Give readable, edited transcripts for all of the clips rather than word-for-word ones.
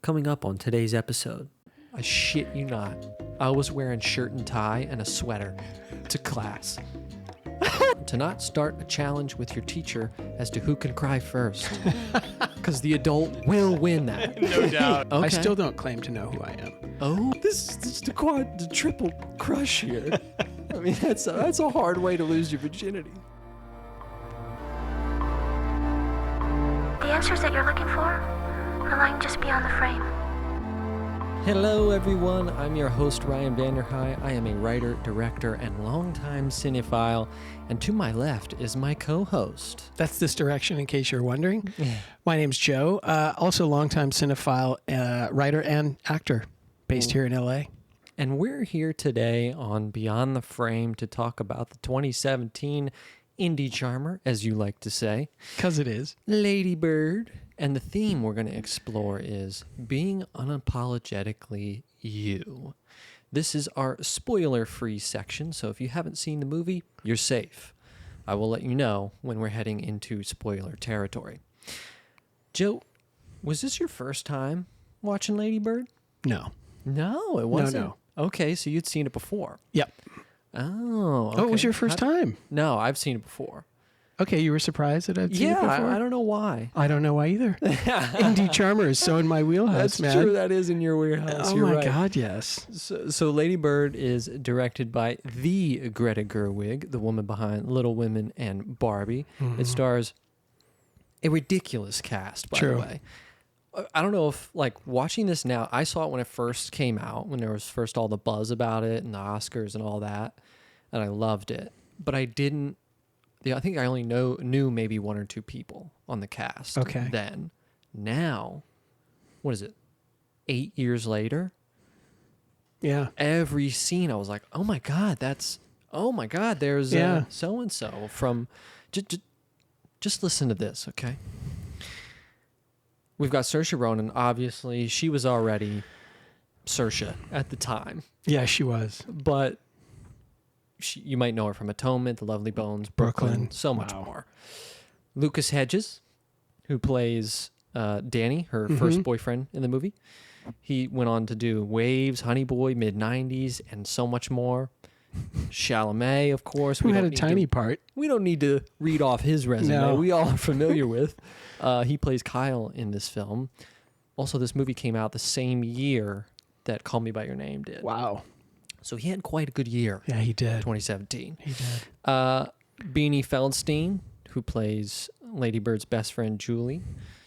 Coming up on today's episode. I shit you not. I was wearing shirt and tie and a sweater to class. To not start a challenge with your teacher as to who can cry first. Because the adult will win that. No doubt. Okay. I still don't claim to know who I am. Oh, this is the triple crush here. I mean, that's a hard way to lose your virginity. The answers that you're looking for are lying just beyond the frame. Hello, everyone. I'm your host, Ryan Vanderhei. I am a writer, director, and longtime cinephile. And to my left is my co-host. That's this direction, in case you're wondering. My name's Joe, also longtime cinephile, writer, and actor based here in LA. And we're here today on Beyond the Frame to talk about the 2017 indie charmer, as you like to say. Because it is. Lady Bird. And the theme we're going to explore is being unapologetically you. This is our spoiler-free section, so if you haven't seen the movie, you're safe. I will let you know when we're heading into spoiler territory. Joe, was this your first time watching Lady Bird? No. No, it wasn't. No. Okay, so you'd seen it before. Yep. Oh, okay. Oh, it was your first time? No, I've seen it before. Okay, you were surprised that I'd seen it before? I don't know why. I don't know why either. Indie charmer is so in my wheelhouse, That's man. true. That is in your wheelhouse. Oh, You're my right. God, yes. So Lady Bird is directed by the Greta Gerwig, the woman behind Little Women and Barbie. Mm-hmm. It stars a ridiculous cast, by the way. I don't know if, like, watching this now, I saw it when it first came out, when there was first all the buzz about it and the Oscars and all that, and I loved it. But I didn't. I think I only knew maybe one or two people on the cast then. Now, what is it, 8 years later? Yeah. Every scene I was like, oh my God, there's so-and-so from... Just listen to this, okay? We've got Saoirse Ronan. Obviously, she was already Saoirse at the time. Yeah, she was. But... you might know her from Atonement, The Lovely Bones, Brooklyn, so much more. Lucas Hedges, who plays Danny, her first boyfriend in the movie. He went on to do Waves, Honey Boy, Mid-90s, and so much more. Chalamet, of course. Who had a tiny part. We don't need to read off his resume. No. We all are familiar with. He plays Kyle in this film. Also, this movie came out the same year that Call Me By Your Name did. Wow. So he had quite a good year. Yeah, he did. 2017. He did. Beanie Feldstein, who plays Lady Bird's best friend, Julie.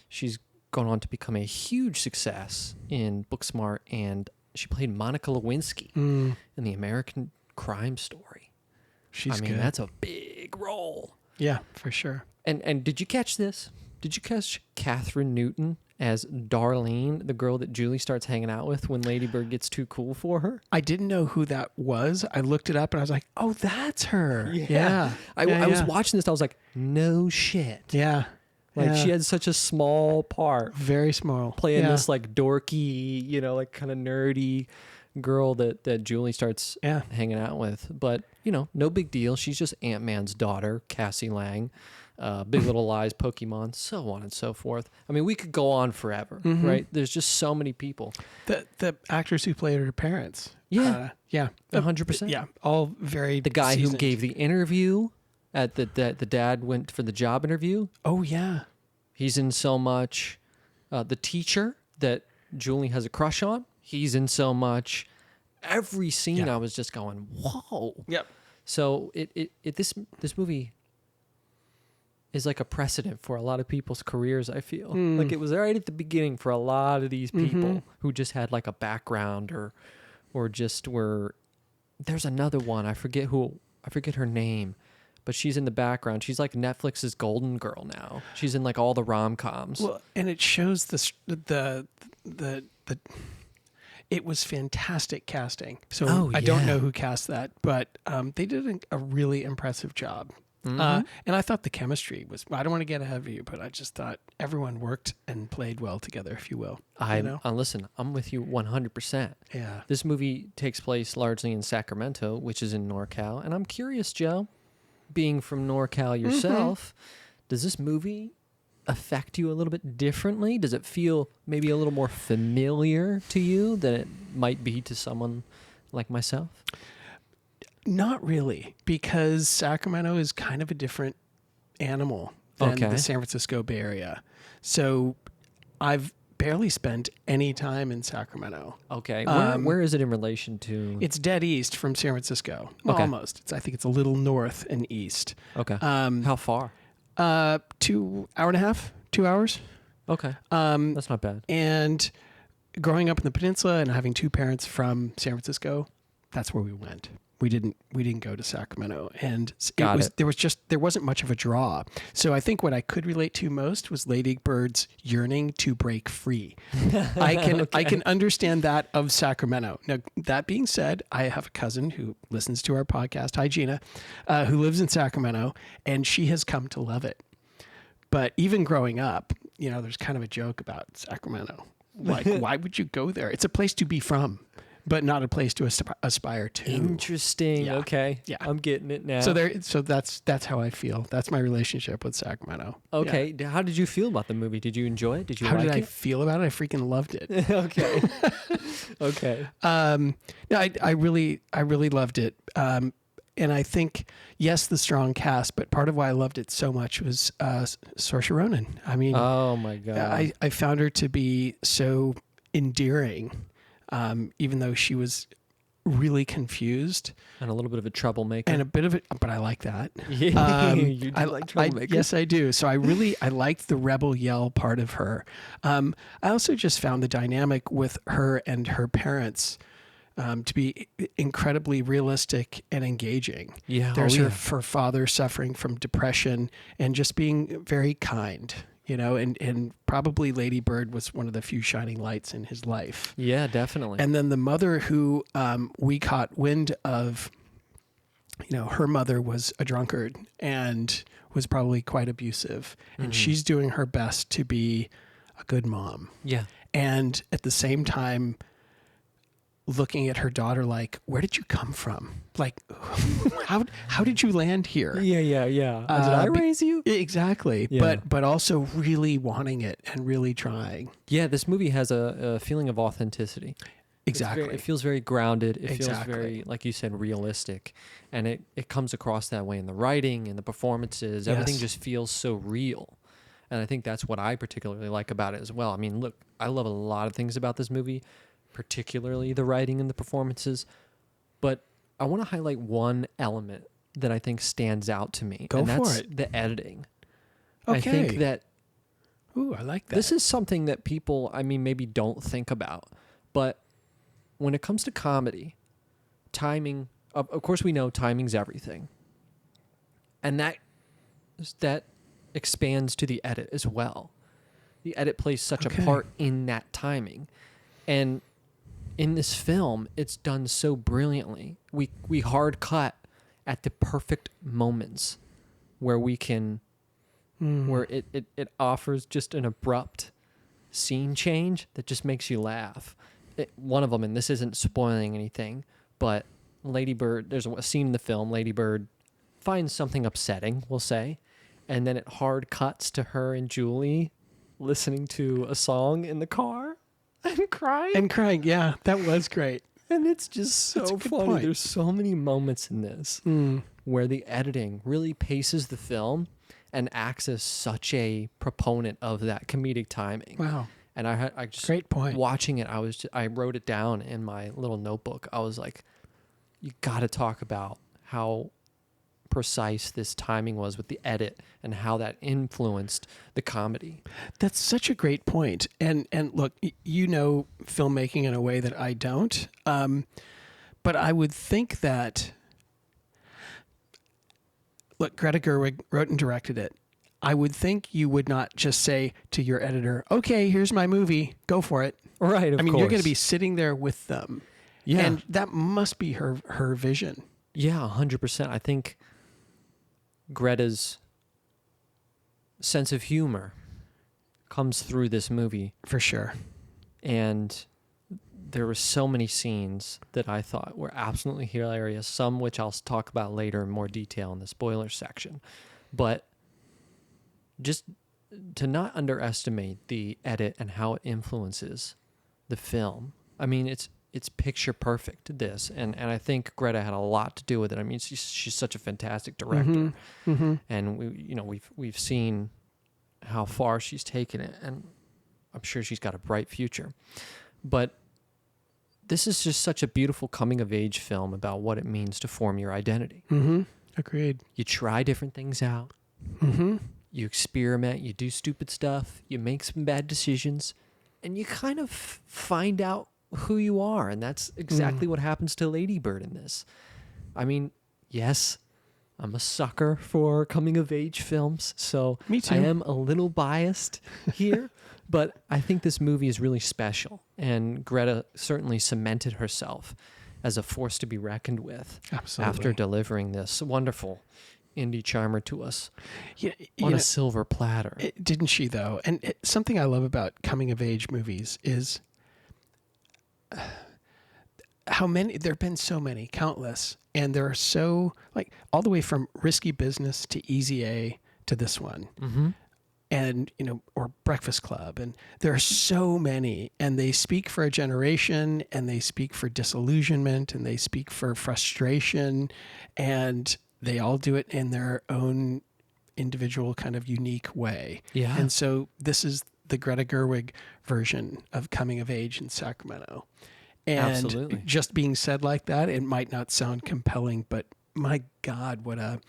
She's gone on to become a huge success in Booksmart, and she played Monica Lewinsky in The American Crime Story. She's good. That's a big role. Yeah, for sure. And did you catch this? Did you catch Catherine Newton as Darlene, the girl that Julie starts hanging out with when Lady Bird gets too cool for her? I didn't know who that was. I looked it up and I was like, oh, that's her. Yeah. I was watching this. I was like, no shit. Yeah. Like she had such a small part. Very small. Playing this like dorky, like kind of nerdy girl that Julie starts hanging out with. But, no big deal. She's just Ant-Man's daughter, Cassie Lang. Big Little Lies, Pokemon, so on and so forth. I mean, we could go on forever, right? There's just so many people. The actors who played her parents. Yeah. Yeah. 100%. Yeah. All very The guy seasoned. who gave the interview at the dad went for the job interview. Oh, yeah. He's in so much. The teacher that Julie has a crush on, he's in so much. Every scene I was just going, whoa. Yep. So this movie is like a precedent for a lot of people's careers, I feel. Like it was right at the beginning for a lot of these people who just had like a background or just were... There's another one, I forget her name, but she's in the background. She's like Netflix's golden girl now. She's in like all the rom-coms. Well, and it shows the it was fantastic casting. So I don't know who cast that, but they did a really impressive job. And I thought the chemistry was, I don't want to get ahead of you, but I just thought everyone worked and played well together, if you will. Listen, I'm with you 100%. Yeah. This movie takes place largely in Sacramento, which is in NorCal. And I'm curious, Joe, being from NorCal yourself, does this movie affect you a little bit differently? Does it feel maybe a little more familiar to you than it might be to someone like myself? Not really, because Sacramento is kind of a different animal than the San Francisco Bay Area. So I've barely spent any time in Sacramento. Okay. Where is it in relation to? It's dead east from San Francisco. Well, almost. I think it's a little north and east. Okay. How far? 2 hour and a half, 2 hours. Okay. That's not bad. And growing up in the peninsula and having two parents from San Francisco, that's where we went. We didn't go to Sacramento, and there wasn't much of a draw. So I think what I could relate to most was Lady Bird's yearning to break free. I can understand that of Sacramento. Now, that being said, I have a cousin who listens to our podcast, hi Gina, who lives in Sacramento, and she has come to love it. But even growing up, there's kind of a joke about Sacramento. Like, why would you go there? It's a place to be from, but not a place to aspire to. Interesting. Yeah. Okay. Yeah. I'm getting it now. So that's how I feel. That's my relationship with Sacramento. Okay. Yeah. How did you feel about the movie? Did you enjoy it? Did you How like it? How did I feel about it? I freaking loved it. Okay. Okay. No, I really loved it. And I think, yes, the strong cast, but part of why I loved it so much was Saoirse Ronan. I mean, oh my God. I found her to be so endearing. Even though she was really confused and a little bit of a troublemaker, and a bit of it, but I like that. Yeah, you do like troublemakers. Yes, I do. So I liked the rebel yell part of her. I also just found the dynamic with her and her parents to be incredibly realistic and engaging. Yeah, there's her father suffering from depression and just being very kind. And probably Lady Bird was one of the few shining lights in his life. Yeah, definitely. And then the mother who we caught wind of, her mother was a drunkard and was probably quite abusive. And she's doing her best to be a good mom. Yeah. And at the same time, looking at her daughter like, where did you come from? Like, how did you land here? Yeah. Did I raise you? Exactly. Yeah. But also really wanting it and really trying. Yeah, this movie has a feeling of authenticity. Exactly. It feels very grounded. It feels very, like you said, realistic. And it comes across that way in the writing and the performances. Yes. Everything just feels so real. And I think that's what I particularly like about it as well. I mean, look, I love a lot of things about this movie, particularly the writing and the performances. But I want to highlight one element that I think stands out to me. Go and for that's it. The editing. Okay. I think that... Ooh, I like that. This is something that people, maybe don't think about. But when it comes to comedy, timing... Of course, we know timing's everything. And that expands to the edit as well. The edit plays such a part in that timing. And in this film, it's done so brilliantly. We hard cut at the perfect moments where we can, where it offers just an abrupt scene change that just makes you laugh. One of them, and this isn't spoiling anything, but Lady Bird, there's a scene in the film, Lady Bird finds something upsetting, we'll say, and then it hard cuts to her and Julie listening to a song in the car and crying. Yeah, that was great. And it's just so funny. Point. There's so many moments in this where the editing really paces the film and acts as such a proponent of that comedic timing. Wow. And I just great point. Watching it, I wrote it down in my little notebook. I was like, you got to talk about how precise this timing was with the edit and how that influenced the comedy. That's such a great point. And look, filmmaking in a way that I don't. But I would think that, look, Greta Gerwig wrote and directed it. I would think you would not just say to your editor, okay, here's my movie, go for it. Right, of course. You're going to be sitting there with them. Yeah. And that must be her vision. Yeah, 100%. I think Greta's sense of humor comes through this movie. For sure. And there were so many scenes that I thought were absolutely hilarious, some which I'll talk about later in more detail in the spoiler section. But just to not underestimate the edit and how it influences the film. I mean, it's picture perfect, this, and I think Greta had a lot to do with it. I mean, she's such a fantastic director, and we've seen how far she's taken it, and I'm sure she's got a bright future. But this is just such a beautiful coming of age film about what it means to form your identity. Agreed. You try different things out. You experiment. You do stupid stuff. You make some bad decisions, and you kind of find out who you are. And that's exactly what happens to Lady Bird in this. I mean, yes, I'm a sucker for coming of age films, so Me too. I am a little biased here, but I think this movie is really special, and Greta certainly cemented herself as a force to be reckoned with. Absolutely. After delivering this wonderful indie charmer to us on a silver platter. Didn't she, though? And something I love about coming of age movies is how many, there have been so many, countless, and there are so, like, all the way from Risky Business to Easy A to this one. And, or Breakfast Club. And there are so many, and they speak for a generation, and they speak for disillusionment, and they speak for frustration, and they all do it in their own individual kind of unique way. Yeah. And so this is the Greta Gerwig version of coming of age in Sacramento. And Absolutely. just being said like that, it might not sound compelling, but my God, what a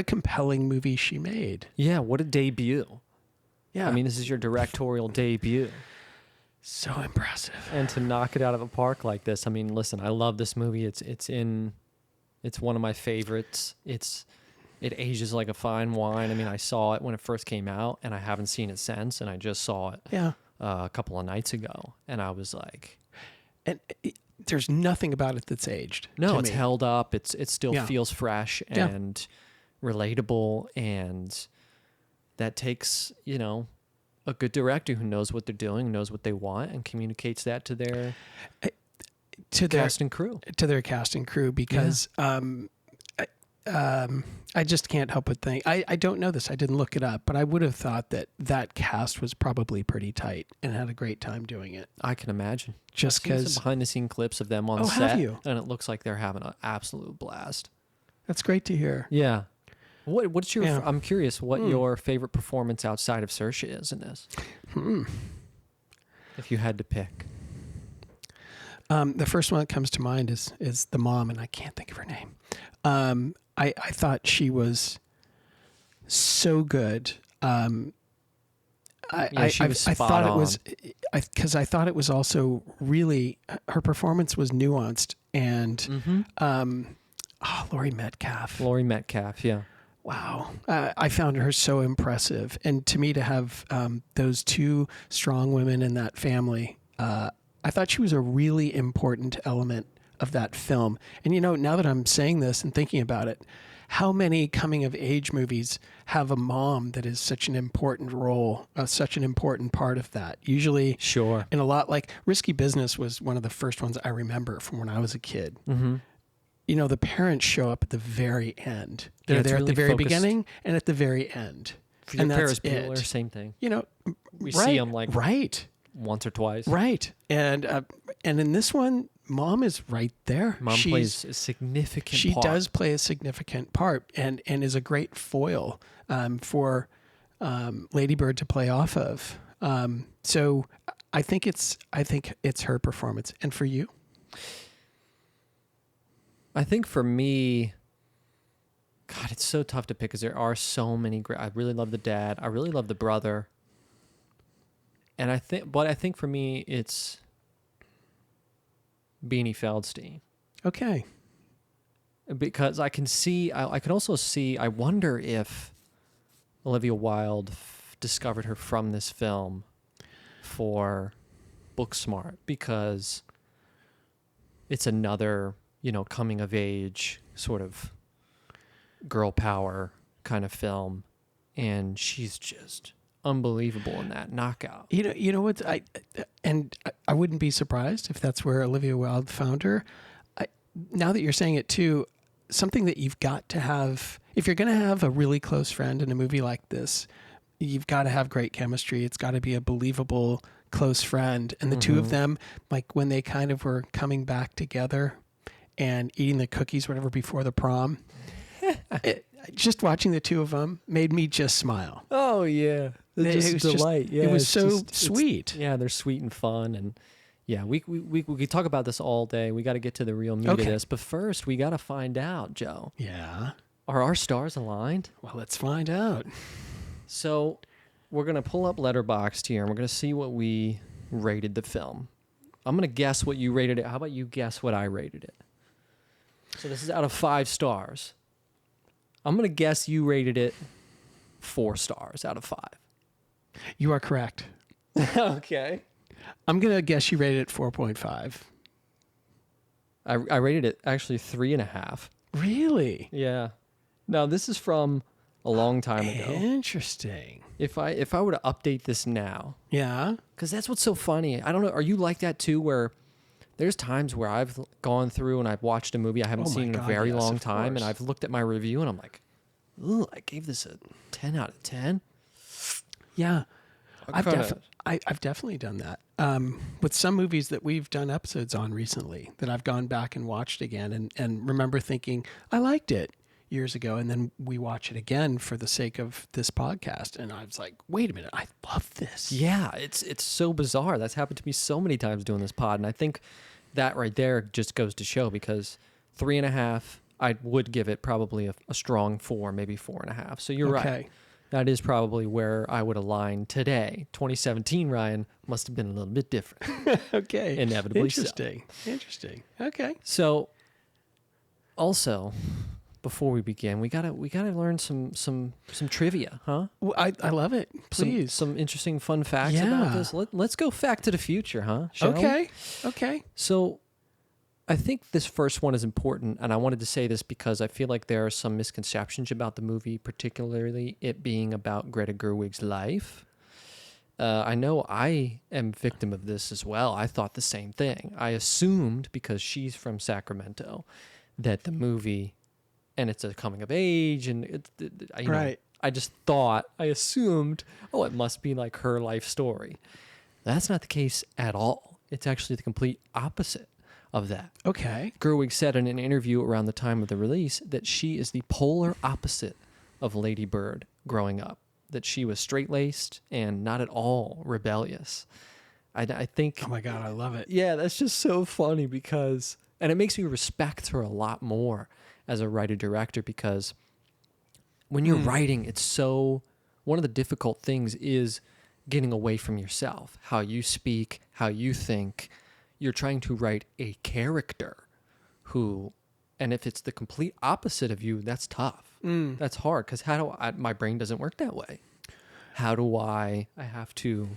compelling movie she made. Yeah, what a debut. Yeah. I mean, this is your directorial debut. So impressive. And to knock it out of the park like this, I mean, listen, I love this movie. It's one of my favorites. It ages like a fine wine. I mean, I saw it when it first came out, and I haven't seen it since, and I just saw it a couple of nights ago, and I was like... And there's nothing about it that's aged. No, to it's me. held up. It still feels fresh and relatable, and that takes, a good director who knows what they're doing, knows what they want, and communicates that to their cast and crew. To their cast and crew, because I just can't help but think, I don't know this, I didn't look it up, but I would have thought that cast was probably pretty tight and had a great time doing it. I can imagine. Just because behind the scene clips of them on set, and it looks like they're having an absolute blast. That's great to hear. Yeah. What's your? I'm curious what your favorite performance outside of Saoirse is in this. If you had to pick. The first one that comes to mind is the mom, and I can't think of her name. I thought she was so good. She was spot thought on. it was, because I thought it was also really, her performance was nuanced, and Laurie Metcalf. Laurie Metcalf, yeah. Wow. I found her so impressive. And to me, to have those two strong women in that family, I thought she was a really important element of that film. And, now that I'm saying this and thinking about it, how many coming of age movies have a mom that is such an important role, such an important part of that? Usually, sure. In a lot, like Risky Business was one of the first ones I remember from when I was a kid. The parents show up at the very end. They're there at the very beginning and at the very end. And Ferris Bueller, same thing. We see them like once or twice. Right. And in this one, Mom is right there. Mom plays a significant part. She does play a significant part and is a great foil for Lady Bird to play off of. So I think it's her performance. And for you? I think for me, God, it's so tough to pick because there are so many great. I really love the dad. I really love the brother. And I think for me, it's Beanie Feldstein. Okay. Because I can also see, I wonder if Olivia Wilde discovered her from this film for Booksmart, because it's another, coming of age sort of girl power kind of film. And she's just unbelievable in that knockout. You know what? I wouldn't be surprised if that's where Olivia Wilde found her. Now that you're saying it too, something that you've got to have. If you're going to have a really close friend in a movie like this, you've got to have great chemistry. It's got to be a believable close friend. And the two of them, like when they kind of were coming back together and eating the cookies, whatever, before the prom, just watching the two of them made me just smile. Oh yeah, It was delight. it was so sweet. Yeah, they're sweet and fun, and yeah, we could talk about this all day. We got to get to the real meat of this, but first we got to find out, Joe. Yeah. Are our stars aligned? Well, let's find out. So we're gonna pull up Letterboxd here, and we're gonna see what we rated the film. I'm gonna guess what you rated it. How about you guess what I rated it? So this is out of 5 stars. I'm going to guess you rated it 4 stars out of 5. You are correct. Okay. I'm going to guess you rated it 4.5. I rated it actually 3.5. Really? Yeah. Now, this is from a long time ago. Interesting. If I were to update this now. Yeah. Because that's what's so funny. I don't know. Are you like that too, where there's times where I've gone through and I've watched a movie I haven't seen in a very long time, and I've looked at my review and I'm like, ooh, I gave this a 10 out of 10. Yeah. I've definitely done that. With some movies that we've done episodes on recently that I've gone back and watched again and remember thinking, I liked it years ago. And then we watch it again for the sake of this podcast. And I was like, wait a minute, I love this. Yeah, it's so bizarre. That's happened to me so many times doing this pod. And I think that right there just goes to show, because 3.5, I would give it probably a strong 4, maybe 4.5. So you're right. That is probably where I would align today. 2017, Ryan, must have been a little bit different. Okay. Inevitably Interesting. Interesting. Okay. So also, before we begin, we gotta learn some trivia, huh? Well, I love it. Please. Some interesting fun facts about this. Let's go fact to the future, huh? Shall we? Okay. So I think this first one is important, and I wanted to say this because I feel like there are some misconceptions about the movie, particularly it being about Greta Gerwig's life. I know I am victim of this as well. I thought the same thing. I assumed, because she's from Sacramento, that the movie, and it's a coming of age, and I just thought, I assumed, it must be like her life story. That's not the case at all. It's actually the complete opposite of that. Okay. Gerwig said in an interview around the time of the release that she is the polar opposite of Lady Bird growing up, that she was straight-laced and not at all rebellious. I think... Oh my God, I love it. Yeah, that's just so funny because... And it makes me respect her a lot more as a writer-director, because when you're writing, it's so... One of the difficult things is getting away from yourself, how you speak, how you think. You're trying to write a character who, and if it's the complete opposite of you, that's tough. That's hard, because my brain doesn't work that way. How do I have to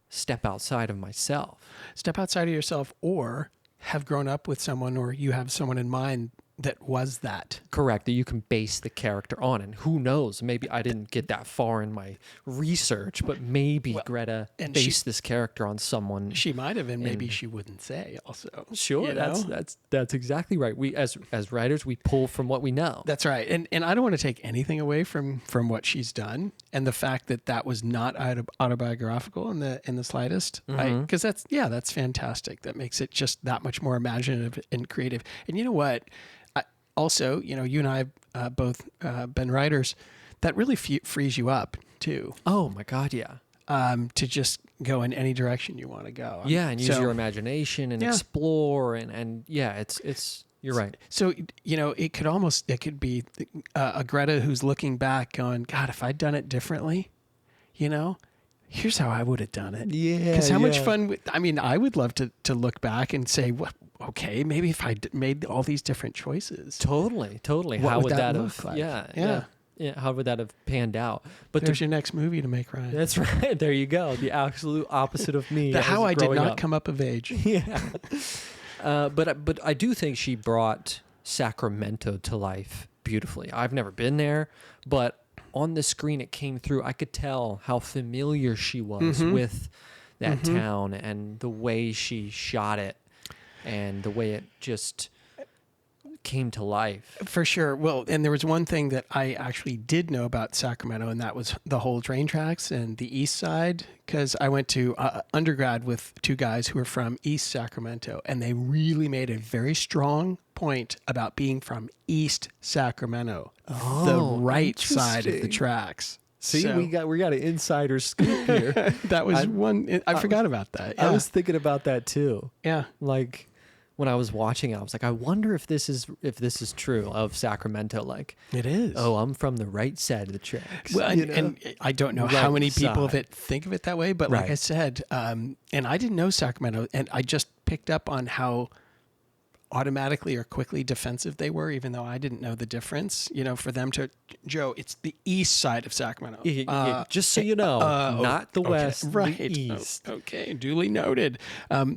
step outside of myself. Step outside of yourself, or have grown up with someone, or you have someone in mind that was that. Correct, that you can base the character on. And who knows, maybe I didn't get that far in my research, but maybe Greta based this character on someone. She might have, and maybe she wouldn't say also. Sure, you know? that's exactly right. We as writers, we pull from what we know. That's right. And I don't want to take anything away from what she's done, and the fact that was not autobiographical in the slightest. Because that's fantastic. That makes it just that much more imaginative and creative. And you know what? Also, you and I have both been writers. That really frees you up too. Oh my God, yeah. To just go in any direction you want to go. Yeah, and use your imagination and explore and it's you're right. So it could be a Greta who's looking back, going, God, if I'd done it differently, here's how I would have done it. Yeah, because how much fun? I would love to look back and say, what? Okay, maybe if I made all these different choices. Totally. What How would that have look like? Yeah. How would that have panned out? But there's your next movie to make, Ryan. That's right. There you go. The absolute opposite of me. How I did not up. come up of age. Yeah. But I do think she brought Sacramento to life beautifully. I've never been there, but on the screen it came through. I could tell how familiar she was with that town and the way she shot it and the way it just came to life. For sure. Well, and there was one thing that I actually did know about Sacramento, and that was the whole train tracks and the east side, because I went to undergrad with two guys who were from East Sacramento, and they really made a very strong point about being from East Sacramento, the right side of the tracks. See, So, we got an insider scoop here. that was one. I forgot about that. Yeah. I was thinking about that too. Yeah. Like when I was watching, I was like, I wonder if this is true of Sacramento. Like, It is. oh, I'm from the right side of the tracks. Well, you know? and I don't know Right how many people side. that think of it that way, but like Right. I said, and I didn't know Sacramento, and I just picked up on how automatically or quickly defensive they were, even though I didn't know the difference. You know, for them to, Joe, it's the east side of Sacramento. Just so you know, not the okay, west, right? the east. Okay, duly noted.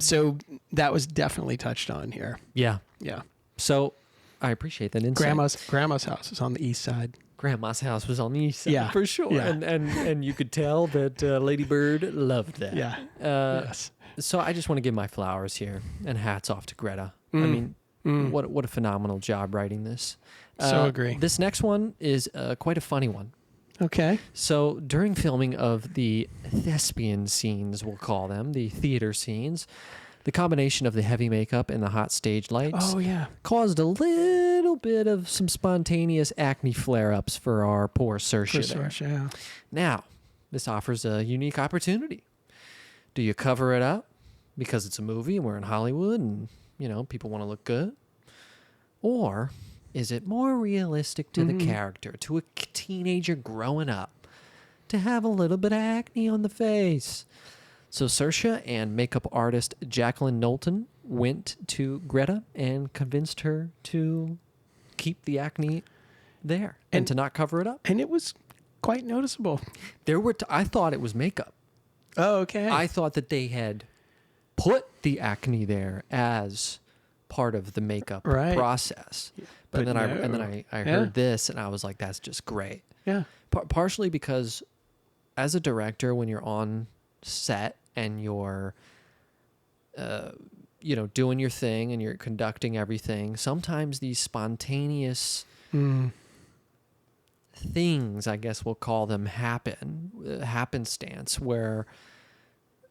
So that was definitely touched on here. Yeah. Yeah, So I appreciate that insight. grandma's house is on the east side. Grandma's house was on the east side, Yeah. for sure. Yeah. And you could tell that Lady Bird loved that. Yeah. Yes. So I just want to give my flowers here and hats off to Greta. I mean, what a phenomenal job writing this. So agree. This next one is quite a funny one. Okay. So during filming of the thespian scenes, we'll call them, the theater scenes, the combination of the heavy makeup and the hot stage lights Oh yeah. caused a little bit of some spontaneous acne flare-ups for our poor Saoirse there. Yeah. Now, this offers a unique opportunity. Do you cover it up because it's a movie and we're in Hollywood and, you know, people want to look good? Or is it more realistic to the character, to a teenager growing up, to have a little bit of acne on the face? So Saoirse and makeup artist Jacqueline Knowlton went to Greta and convinced her to keep the acne there and to not cover it up. And it was quite noticeable. There were I thought it was makeup. Oh, okay. I thought that they had put the acne there as part of the makeup Right. process. But then no. I Yeah. heard this and I was like, that's just great. yeah. Partially because as a director, when you're on set and you're, doing your thing and you're conducting everything, sometimes these spontaneous things, I guess we'll call them, happenstance, where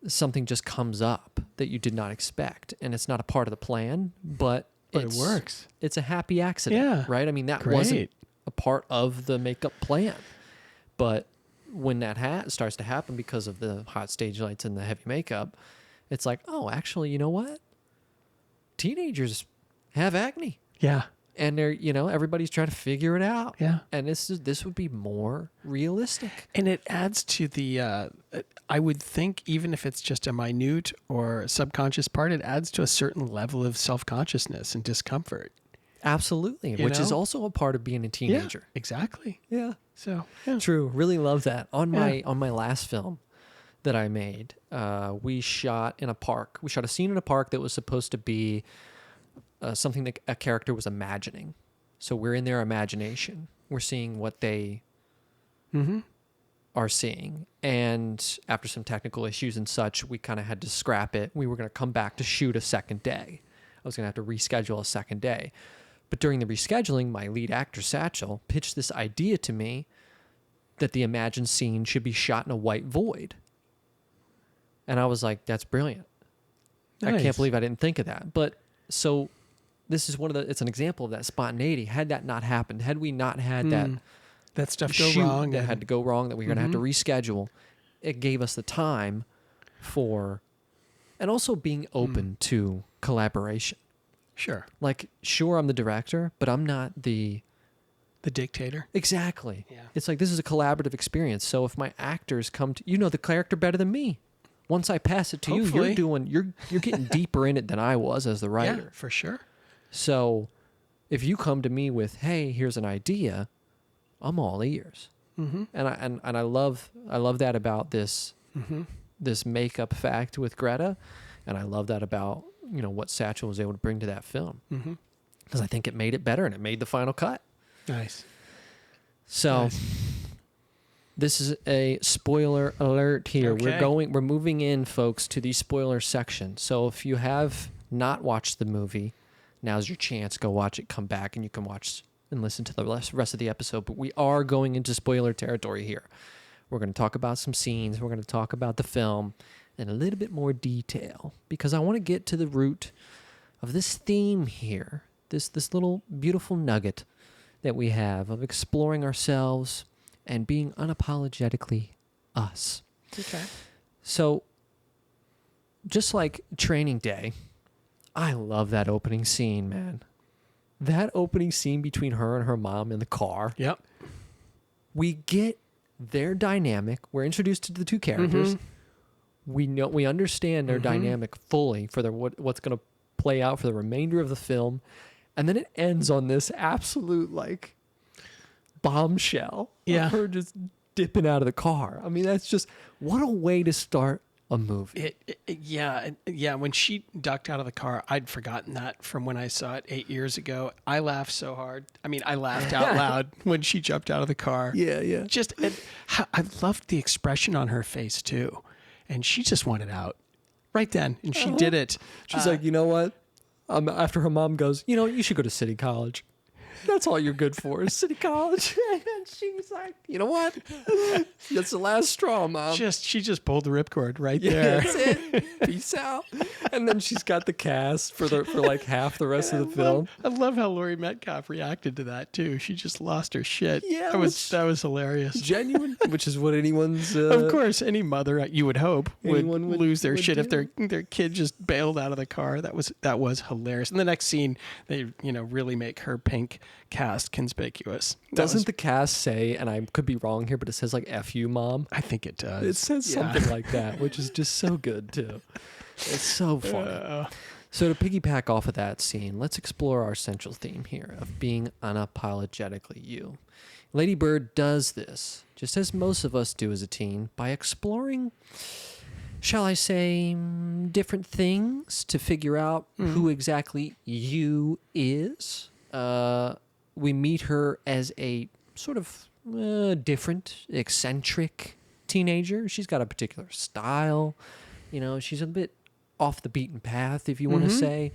something just comes up that you did not expect, and it's not a part of the plan, but it works. It's a happy accident, Yeah. right? I mean, that Great. wasn't a part of the makeup plan, but when that starts to happen because of the hot stage lights and the heavy makeup, it's like, oh, actually, you know what? Teenagers have acne. Yeah. And they're, everybody's trying to figure it out. Yeah. And this would be more realistic. And it adds to the, I would think, even if it's just a minute or subconscious part, it adds to a certain level of self-consciousness and discomfort. Absolutely. You Which is know? also a part of being a teenager. Yeah, exactly. Yeah. So, yeah. True. Really love that. On Yeah. my last film that I made, we shot in a park. We shot a scene in a park that was supposed to be something that a character was imagining. So we're in their imagination. We're seeing what they are seeing. And after some technical issues and such, we kind of had to scrap it. We were going to come back to shoot a second day. I was going to have to reschedule a second day. But during the rescheduling, my lead actor, Satchel, pitched this idea to me that the imagined scene should be shot in a white void. And I was like, that's brilliant. I Nice. can't believe I didn't think of that. But so this is it's an example of that spontaneity. Had that not happened, had we not had that stuff go shoot wrong. that and- had to go wrong, that we were going to have to reschedule, it gave us the time for, and also being open to collaboration. Sure. Like, sure, I'm the director, but I'm not the... The dictator. Exactly. Yeah. It's like, this is a collaborative experience. So if my actors come to, you know the character better than me. Once I pass it to Hopefully. you, you're getting deeper in it than I was as the writer. Yeah, for sure. So if you come to me with, hey, here's an idea, I'm all ears. Mm-hmm. And I love that about this this makeup fact with Greta, and I love that about what Satchel was able to bring to that film, because I think it made it better and it made the final cut. Nice. So this is a spoiler alert here. Okay. We're moving in, folks, to the spoiler section. So if you have not watched the movie, now's your chance. Go watch it, come back, and you can watch and listen to the rest of the episode. But we are going into spoiler territory here. We're going to talk about some scenes. We're going to talk about the film in a little bit more detail because I want to get to the root of this theme here, this little beautiful nugget that we have of exploring ourselves and being unapologetically us. Okay. So, just like Training Day, I love that opening scene, man. That opening scene between her and her mom in the car. Yep. We get their dynamic. We're introduced to the two characters. We understand their dynamic fully for what's going to play out for the remainder of the film. And then it ends on this absolute like bombshell of her just dipping out of the car. I mean, that's just what a way to start a movie. Yeah. When she ducked out of the car, I'd forgotten that from when I saw it 8 years ago. I laughed so hard. I mean, I laughed out loud when she jumped out of the car. Yeah. I loved the expression on her face too, and she just wanted out right then, and she did it. She's like, you know what? After her mom goes, you know, you should go to City College. That's all you're good for is City College. And she's like, you know what? That's the last straw, Mom. She just pulled the ripcord right there. That's it. Peace out. And then she's got the cast for like half the rest of the film. I love how Laurie Metcalf reacted to that too. She just lost her shit. Yeah, that was hilarious. Genuine, which is what anyone's. Of course, any mother you would hope would Anyone lose their would shit if do. their kid just bailed out of the car. That was hilarious. And the next scene, they really make her pink cast conspicuous. Doesn't the cast say, and I could be wrong here, but it says like "F you, Mom." I think it does. It says something like that, which is just so good too. It's so funny. So to piggyback off of that scene, let's explore our central theme here of being unapologetically you. Lady Bird does this, just as most of us do as a teen, by exploring, shall I say, different things to figure out who exactly you is. We meet her as a sort of different, eccentric teenager. She's got a particular style. You know, she's a bit off the beaten path, if you want to say.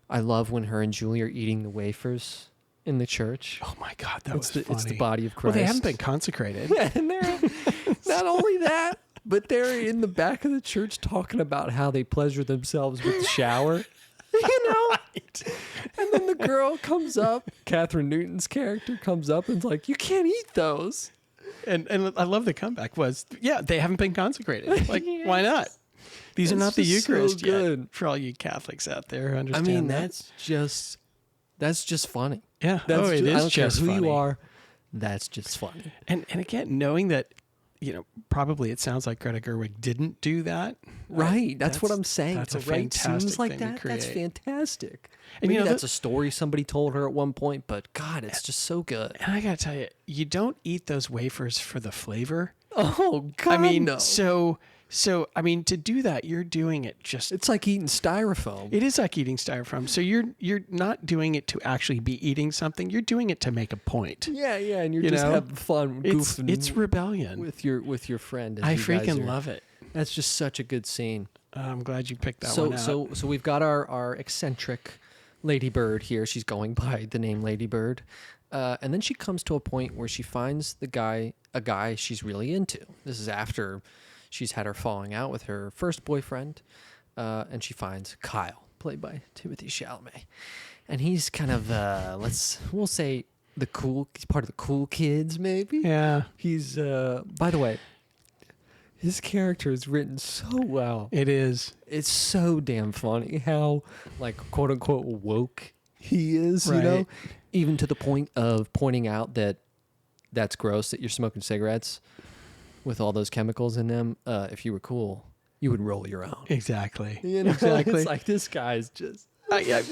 I love when her and Julie are eating the wafers in the church. Oh my God, that was funny. It's the body of Christ. Well, they haven't been consecrated. Yeah, and they're not only that, but they're in the back of the church talking about how they pleasure themselves with the shower. You know? Right. And then the girl comes up, Catherine Newton's character comes up and's like, you can't eat those. And I love the comeback was, they haven't been consecrated. Like, Yes. Why not? These are not the just so Eucharist good. yet. For all you Catholics out there who I understand mean, that. that's just funny. Yeah. That's it I is don't care just who funny. you are. That's just funny. And again, knowing that, probably it sounds like Greta Gerwig didn't do that. Right. That's what I'm saying. That's To a write fantastic scenes like thing to that, that's create. fantastic. And Maybe that's a story somebody told her at one point, but God, it's just so good. And I got to tell you, you don't eat those wafers for the flavor. Oh, God, I mean, no. So I mean, to do that, you're doing it just. It's like eating styrofoam. It is like eating styrofoam. So you're not doing it to actually be eating something. You're doing it to make a point. Yeah, and you're just having fun goofing. It's rebellion with your friend. As I you guys freaking are. love it. That's just such a good scene. I'm glad you picked that one out. So we've got our eccentric Lady Bird here. She's going by the name Lady Bird, and then she comes to a point where she finds a guy she's really into. This is after she's had her falling out with her first boyfriend, and she finds Kyle, played by Timothée Chalamet, and he's kind of we'll say he's part of the cool kids, maybe. Yeah. He's by the way, his character is written so well. It is. It's so damn funny how, like, quote unquote woke he is, Right. you know, even to the point of pointing out that that's gross that you're smoking cigarettes with all those chemicals in them. If you were cool, you would roll your own. Exactly. You know? Exactly. It's like, this guy's just.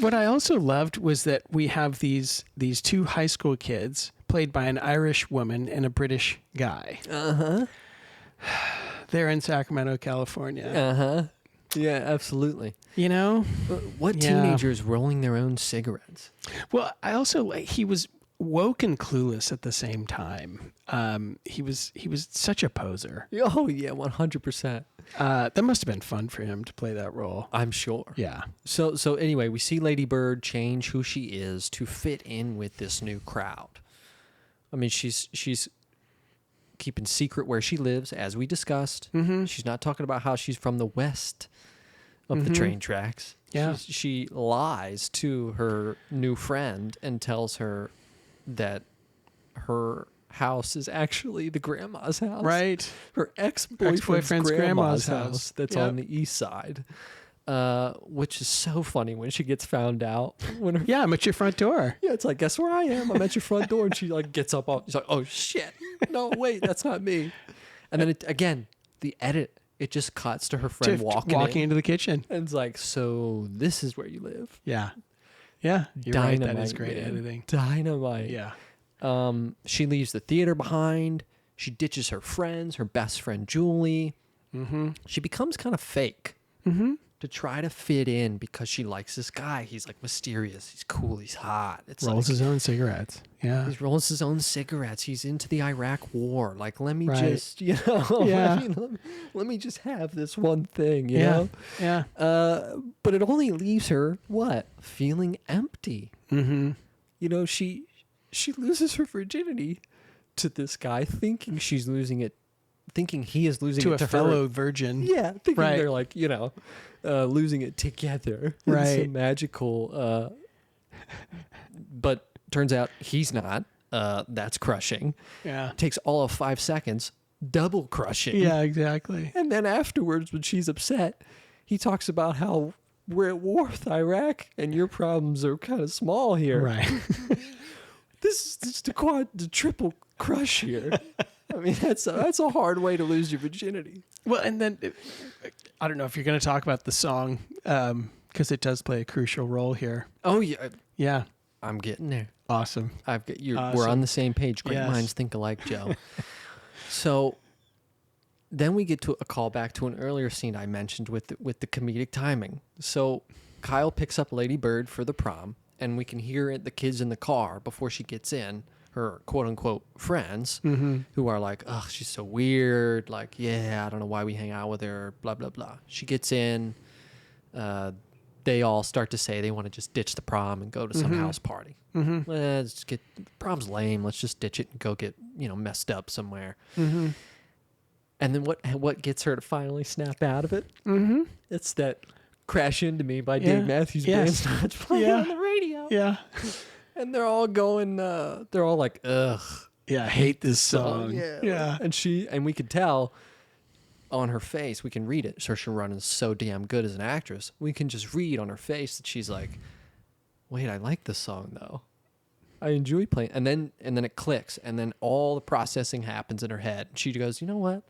What I also loved was that we have these two high school kids played by an Irish woman and a British guy. They're in Sacramento, California. Yeah, absolutely. You know? What Yeah. teenager is rolling their own cigarettes? Well, I also like he was woke and clueless at the same time. He was such a poser. Oh yeah, 100%. That must have been fun for him to play that role. I'm sure. Yeah. So anyway, we see Lady Bird change who she is to fit in with this new crowd. I mean, she's keeping secret where she lives, as we discussed. Mm-hmm. She's not talking about how she's from the west of the train tracks. Yeah. She lies to her new friend and tells her that her house is actually the grandma's house. Right. Her ex-boyfriend's grandma's house house. that's Yep. on the east side. Which is so funny when she gets found out. When her, Yeah, I'm at your front door. yeah, it's like, guess where I am? I'm at your front door. And she like gets up. She's like, oh shit. No, wait, that's not me. And then again, the edit, it just cuts to her friend walking into the kitchen. and it's like, so this is where you live. Yeah. Yeah. You're right. That is great man. editing. Dynamite. Yeah. She leaves the theater behind. She ditches her friends, her best friend Julie. Mm-hmm. She becomes kind of fake to try to fit in because she likes this guy. He's like mysterious. He's cool. He's hot. It's Rolls like, his own cigarettes. Yeah. he rolls his own cigarettes. He's into the Iraq war. Like, let me Right. just, you know, Yeah. let me just have this one thing, you Yeah. know? Yeah. But it only leaves her, what? Feeling empty. Mm-hmm. You know, she loses her virginity to this guy, thinking she's losing it, thinking he is losing To it a to fellow her. virgin. Yeah, thinking Right. they're like, you know, losing it together. It's Right. a magical, but turns out he's not. That's crushing. Yeah. Takes all of 5 seconds, double crushing. Yeah, exactly. And then afterwards, when she's upset, he talks about how we're at war with Iraq and your problems are kind of small here. Right. This is the triple crush here. I mean, that's a hard way to lose your virginity. Well, and then I don't know if you're going to talk about the song because it does play a crucial role here. Oh yeah, Yeah. I'm getting there. Awesome. We're Awesome. on the same page. Great Yes. minds think alike, Joe. So then we get to a callback to an earlier scene I mentioned with the comedic timing. So Kyle picks up Lady Bird for the prom, and we can hear the kids in the car before she gets in, her quote unquote friends, who are like, "Ugh, she's so weird. Like, yeah, I don't know why we hang out with her. Blah blah blah." She gets in. They all start to say they want to just ditch the prom and go to some house party. Let's get prom's lame. Let's just ditch it and go get messed up somewhere. And then what gets her to finally snap out of it? It's that "Crash Into Me" by Dave Matthews Band Yes. starts playing Yeah. on the radio. Yeah. And they're all going. They're all like, "Ugh, Yeah. I hate this song. yeah." Yeah. And we could tell on her face, we can read it. Saoirse Ronan is so damn good as an actress. We can just read on her face that she's like, "Wait, I like this song though. I enjoy playing." And then it clicks, and then all the processing happens in her head. She goes, "You know what?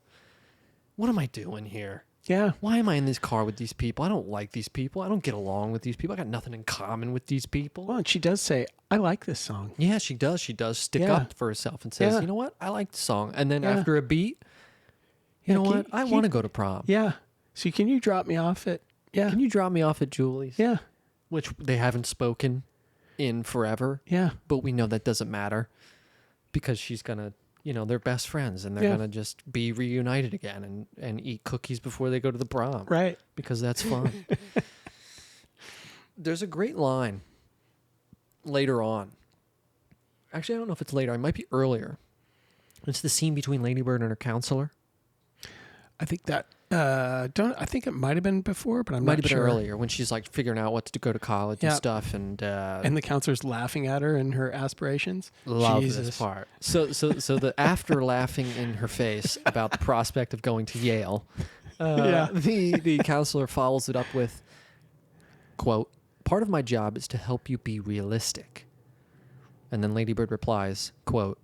What am I doing here? Yeah. Why am I in this car with these people? I don't like these people. I don't get along with these people. I got nothing in common with these people." Well, and she does say, I like this song. Yeah, she does. She does stick Yeah. up for herself and says, Yeah. "You know what? I like the song." And then Yeah. after a beat, you Yeah, know can what? you- I can want to you- go to prom. Yeah. So can you drop me off at, yeah. Can you drop me off at Julie's? Yeah. Which they haven't spoken in forever. Yeah. But we know that doesn't matter because she's going to, they're best friends and they're Yeah. going to just be reunited again and eat cookies before they go to the prom. Right. Because that's fun. There's a great line later on. Actually, I don't know if it's later. It might be earlier. It's the scene between Lady Bird and her counselor. I think that, I think it might have been before, but I'm Might not have been sure. earlier when she's like figuring out what to go to college and Yeah. stuff. And And the counselor's laughing at her and her aspirations. love Jesus. this part. So the after laughing in her face about the prospect of going to Yale, Yeah. the counselor follows it up with, quote, "Part of my job is to help you be realistic." And then Lady Bird replies, quote,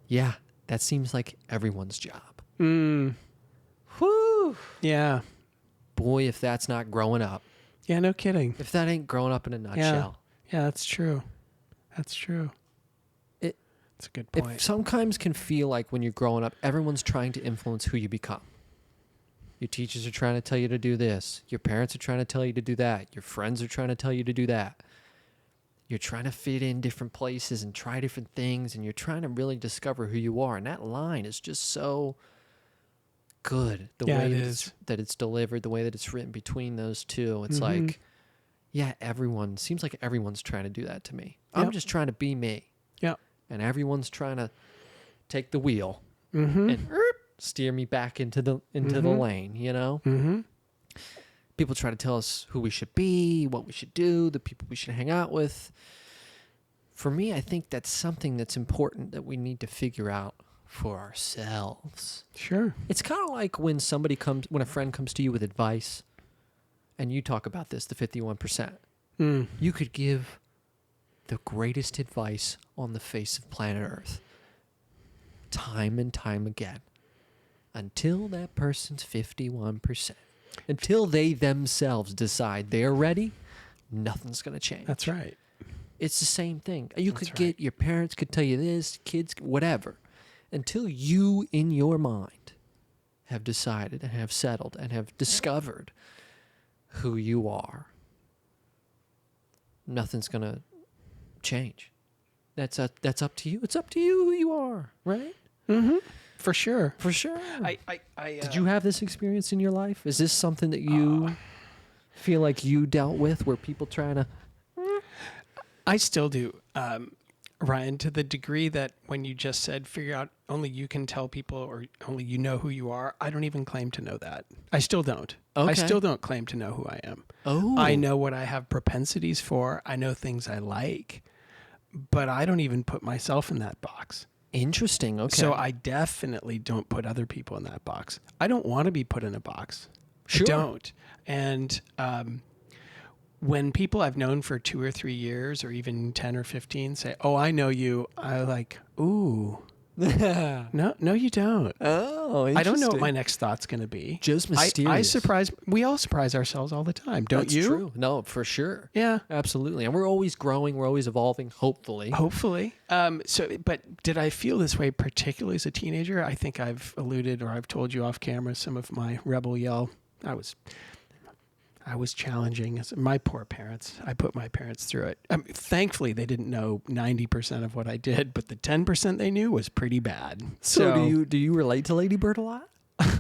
"Yeah, that seems like everyone's job." Mm. Whew. Yeah. Boy, if that's not growing up. Yeah, no kidding. If that ain't growing up in a nutshell. Yeah, that's true. That's true. It That's a good It point. sometimes can feel like when you're growing up, everyone's trying to influence who you become. Your teachers are trying to tell you to do this. Your parents are trying to tell you to do that. Your friends are trying to tell you to do that. you're trying to fit in different places and try different things, and you're trying to really discover who you are. And that line is just so good. The way that it's delivered, the way that it's written between those two. It's like, yeah, seems like everyone's trying to do that to me. Yep. I'm just trying to be me. Yeah. And everyone's trying to take the wheel and steer me back into the lane, you know? Mm-hmm. People try to tell us who we should be, what we should do, the people we should hang out with. For me, I think that's something that's important that we need to figure out for ourselves. Sure. It's kind of like when a friend comes to you with advice, and you talk about this, the 51%. You could give the greatest advice on the face of planet Earth, time and time again, until that person's 51%. Until they themselves decide they're ready, nothing's going to change. That's right. It's the same thing. Your parents could tell you this, kids, whatever. Until you, in your mind, have decided and have settled and have discovered who you are, nothing's going to change. That's up to you. It's up to you who you are, right? Mm-hmm. For sure. For sure. Did you have this experience in your life? Is this something that you feel like you dealt with, where people trying to... I still do, Ryan, to the degree that when you just said figure out only you can tell people or only you know who you are, I don't even claim to know that. I still don't. Okay. I still don't claim to know who I am. Oh. I know what I have propensities for. I know things I like, but I don't even put myself in that box. Interesting. Okay. So I definitely don't put other people in that box. I don't want to be put in a box. Sure. I don't. And when people I've known for 2 or 3 years or even 10 or 15 say, "Oh, I know you," I like, ooh. No, you don't. Oh, interesting. I don't know what my next thought's going to be. Just mysterious. We all surprise ourselves all the time, don't That's you? true. No, for sure. Yeah. Absolutely. And we're always growing. We're always evolving, hopefully. But did I feel this way particularly as a teenager? I think I've alluded or I've told you off camera some of my rebel yell. I was challenging. My poor parents. I put my parents through it. Thankfully, they didn't know 90% of what I did, but the 10% they knew was pretty bad. So do you relate to Lady Bird a lot?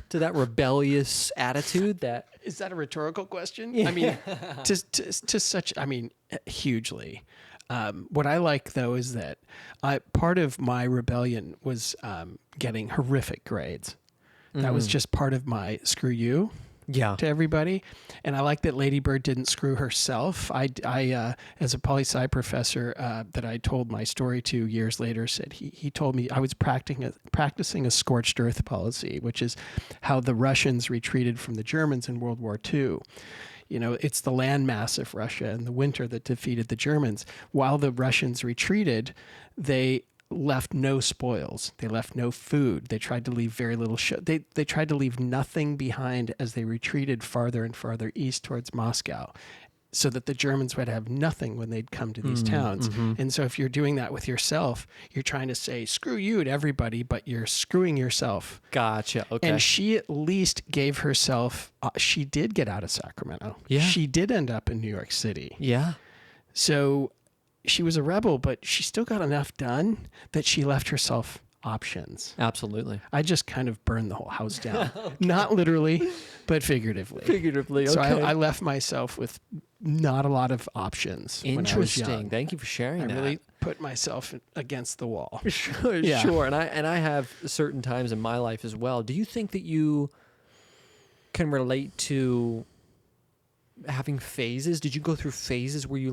To that rebellious attitude? Is that a rhetorical question? Yeah. I mean, hugely. What I like, though, is that part of my rebellion was getting horrific grades. That was just part of my screw you. Yeah. To everybody. And I like that Lady Bird didn't screw herself. I as a poli-sci professor that I told my story to years later, said he told me I was practicing a scorched earth policy, which is how the Russians retreated from the Germans in World War II. You know, it's the landmass of Russia in the winter that defeated the Germans. While the Russians retreated, they left no spoils. They left no food. They tried to leave very little. They tried to leave nothing behind as they retreated farther and farther east towards Moscow, so that the Germans would have nothing when they'd come to these towns. Mm-hmm. And so if you're doing that with yourself, you're trying to say, screw you to everybody, but you're screwing yourself. Gotcha. Okay. And she at least gave herself, she did get out of Sacramento. Yeah. She did end up in New York City. Yeah. So she was a rebel, but she still got enough done that she left herself options. Absolutely. I just kind of burned the whole house down. Okay. Not literally, but figuratively. Figuratively, okay. So I left myself with not a lot of options. Interesting. When I was young. Thank you for sharing that. I really put myself against the wall. Sure, yeah. Sure. And I have certain times in my life as well. Do you think that you can relate to having phases? Did you go through phases where you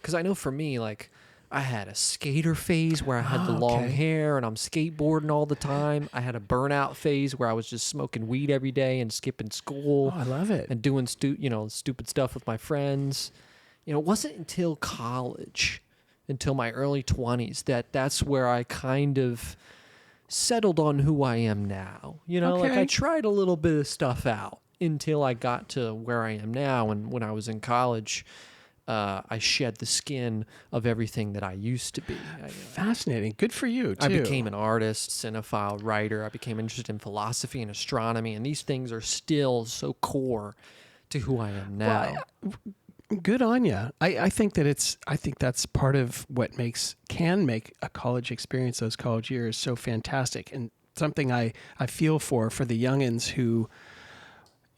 because I know for me, I had a skater phase where I had the long hair and I'm skateboarding all the time. I had a burnout phase where I was just smoking weed every day and skipping school. Oh, I love it. And doing stupid stuff with my friends. It wasn't until college, until my early 20s, that's where I kind of settled on who I am now. I tried a little bit of stuff out until I got to where I am now. And when I was in college, I shed the skin of everything that I used to be. Fascinating. Good for you, too. I became an artist, cinephile, writer. I became interested in philosophy and astronomy. And these things are still so core to who I am now. Good on you. I think that's part of what can make a college experience, those college years, so fantastic, and something I feel for the youngins who,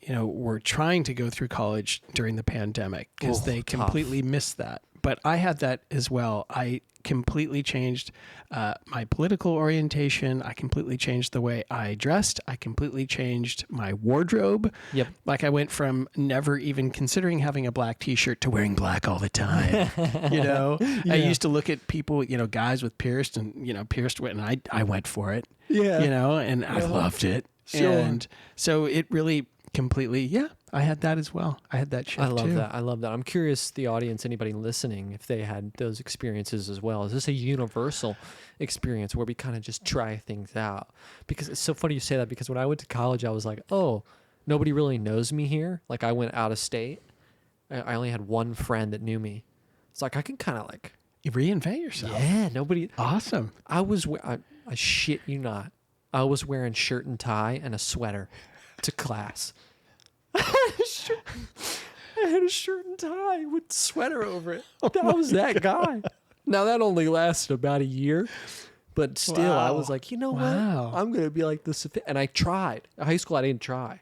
were trying to go through college during the pandemic because they completely missed that. But I had that as well. I completely changed my political orientation. I completely changed the way I dressed. I completely changed my wardrobe. Yep. Like I went from never even considering having a black t-shirt to wearing black all the time. I used to look at people, guys with pierced and, pierced, and I went for it. Yeah. And I loved it. Sure. And so it really completely, I had that as well. I had that shift I love too. that. I love that. I'm curious, the audience, anybody listening, if they had those experiences as well. Is this a universal experience where we kind of just try things out? Because it's so funny you say that, because when I went to college, I was like, oh, nobody really knows me here. Like I went out of state. I only had one friend that knew me. It's like I can kind of like... You reinvent yourself. Yeah, nobody... Awesome. I shit you not. I was wearing shirt and tie and a sweater to class. I had a shirt and tie with sweater over it. That was that guy. Now that only lasted about a year, but still, I was like, you know what? I'm gonna be like this. And I tried. High school, I didn't try.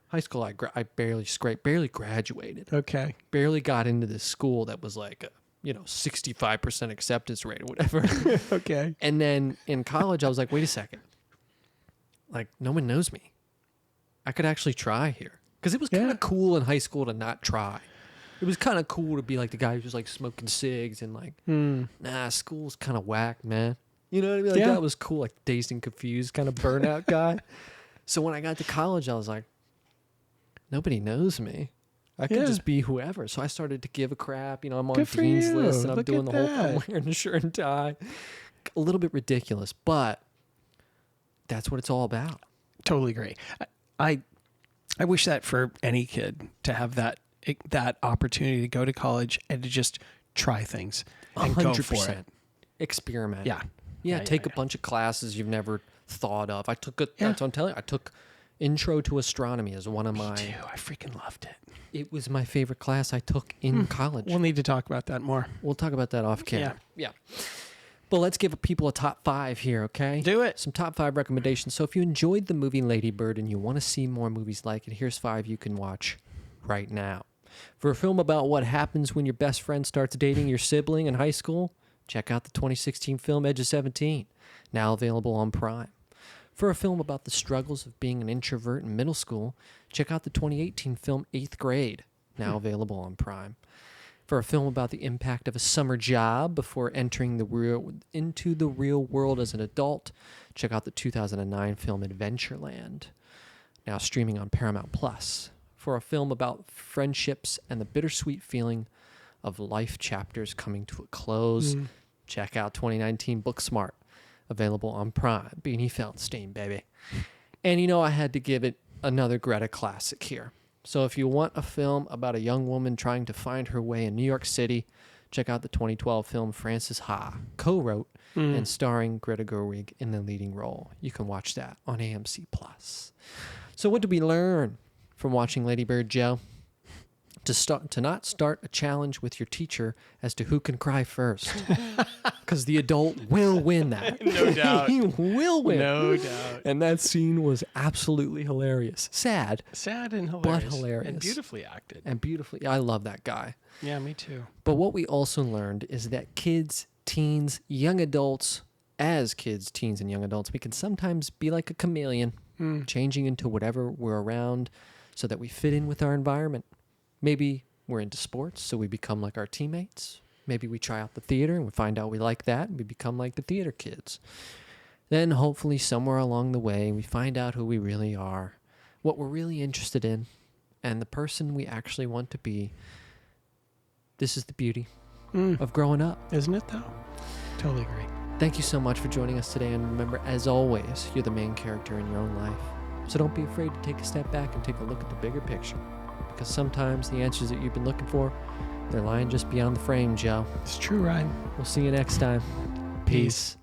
High school, I barely graduated. Okay. Barely got into this school that was like a 65% acceptance rate or whatever. Okay. And then in college, I was like, wait a second. Like, no one knows me. I could actually try here. Because it was kind of cool in high school to not try. It was kind of cool to be like the guy who's just like smoking cigs and like, nah, school's kind of whack, man. You know what I mean? Like that was cool, like dazed and confused kind of burnout guy. So when I got to college, I was like, nobody knows me. I can just be whoever. So I started to give a crap. I'm on Dean's list and I'm doing the whole thing. I'm wearing a shirt and tie. A little bit ridiculous, but that's what it's all about. Totally agree. I wish that for any kid to have that opportunity to go to college and to just try things and 100%. Go for it. Experiment. Yeah. Take a bunch of classes you've never thought of. That's what I'm telling you. I took Intro to Astronomy as one of my... Me too. I freaking loved it. It was my favorite class I took in college. We'll need to talk about that more. We'll talk about that off camera. Yeah. But let's give people a top 5 here, okay? Do it. Some top 5 recommendations. So if you enjoyed the movie Lady Bird and you want to see more movies like it, here's 5 you can watch right now. For a film about what happens when your best friend starts dating your sibling in high school, check out the 2016 film Edge of 17, now available on Prime. For a film about the struggles of being an introvert in middle school, check out the 2018 film 8th Grade, now available on Prime. For a film about the impact of a summer job before entering into the real world as an adult, check out the 2009 film Adventureland, now streaming on Paramount+. For a film about friendships and the bittersweet feeling of life chapters coming to a close, check out 2019 Booksmart, available on Prime. Beanie Feldstein, baby. And I had to give it another Greta classic here. So if you want a film about a young woman trying to find her way in New York City, check out the 2012 film Frances Ha, co-wrote and starring Greta Gerwig in the leading role. You can watch that on AMC+. So what did we learn from watching Lady Bird, Joe? To not start a challenge with your teacher as to who can cry first. Because the adult will win that. No doubt. He will win. No doubt. And that scene was absolutely hilarious. Sad and hilarious. but hilarious. And beautifully acted. I love that guy. Yeah, me too. But what we also learned is that kids, teens, young adults, as kids, teens, and young adults, we can sometimes be like a chameleon, changing into whatever we're around so that we fit in with our environment. Maybe we're into sports, so we become like our teammates. Maybe we try out the theater and we find out we like that and we become like the theater kids. Then hopefully somewhere along the way, we find out who we really are, what we're really interested in, and the person we actually want to be. This is the beauty of growing up. Isn't it, though? Totally agree. Thank you so much for joining us today. And remember, as always, you're the main character in your own life. So don't be afraid to take a step back and take a look at the bigger picture. Because sometimes the answers that you've been looking for, they're lying just beyond the frame, Joe. It's true, Ryan. We'll see you next time. Peace.